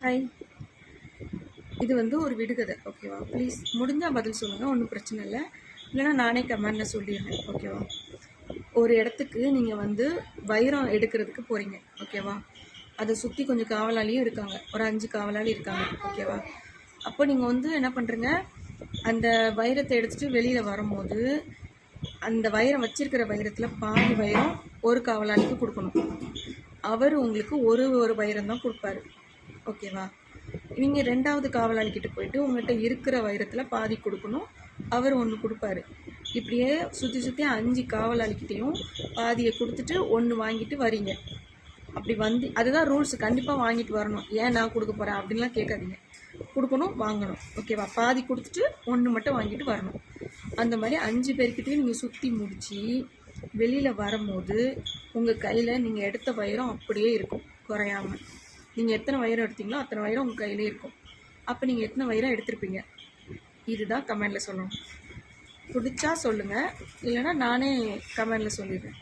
Hi, இது வந்து ஒரு விடுகதை. ஓகேவா? ப்ளீஸ் முடிஞ்சால் பதில் சொல்லுங்கள், ஒன்றும் பிரச்சனை இல்லை. இல்லைனா நானே கமெண்டில் சொல்லிடுறேன். ஓகேவா? ஒரு இடத்துக்கு நீங்கள் வந்து வைரம் எடுக்கிறதுக்கு போகிறீங்க. ஓகேவா? அதை சுற்றி கொஞ்சம் காவலாளியும் இருக்காங்க, ஒரு 5 காவலாளி இருக்காங்க. ஓகேவா? அப்போ நீங்கள் வந்து என்ன பண்ணுறீங்க, அந்த வைரத்தை எடுத்துகிட்டு வெளியில் வரும்போது அந்த வைரம் வச்சிருக்கிற வைரத்தில் பாதி வைரம் ஒரு காவலாளிக்கு கொடுக்கணும். அவர் உங்களுக்கு ஒரு வைரம் தான் கொடுப்பாரு. ஓகேவா? நீங்கள் 2வது காவலாளிக்கிட்ட போயிட்டு உங்கள்கிட்ட இருக்கிற வைரத்தில் பாதி கொடுக்கணும், அவர் ஒன்று கொடுப்பாரு. இப்படியே சுற்றி சுற்றி 5 காவலாளிக்கிட்டையும் பாதியை கொடுத்துட்டு ஒன்று வாங்கிட்டு வரீங்க. அப்படி வந்து அதுதான் ரூல்ஸ். கண்டிப்பாக வாங்கிட்டு வரணும். ஏன் நான் கொடுக்க போகிறேன் அப்படின்லாம் கேட்காதீங்க. கொடுக்கணும், வாங்கணும். ஓகேவா? பாதி கொடுத்துட்டு ஒன்று மட்டும் வாங்கிட்டு வரணும். அந்த மாதிரி 5 பேர்கிட்டையும் நீங்கள் சுற்றி முடித்து வெளியில் வரும்போது உங்கள் கையில் நீங்கள் எடுத்த வைரம் அப்படியே இருக்கும், குறையாமல். நீங்கள் எத்தனை வைரம் எடுத்தீங்களோ அத்தனை வைரம் உங்கள் கையிலே இருக்கும். அப்போ நீங்கள் எத்தனை வைரம் எடுத்திருப்பீங்க? இதுதான் கமெண்டில் சொல்லணும். பிடிச்சா சொல்லுங்கள், இல்லைனா நானே கமெண்டில் சொல்லிடுறேன்.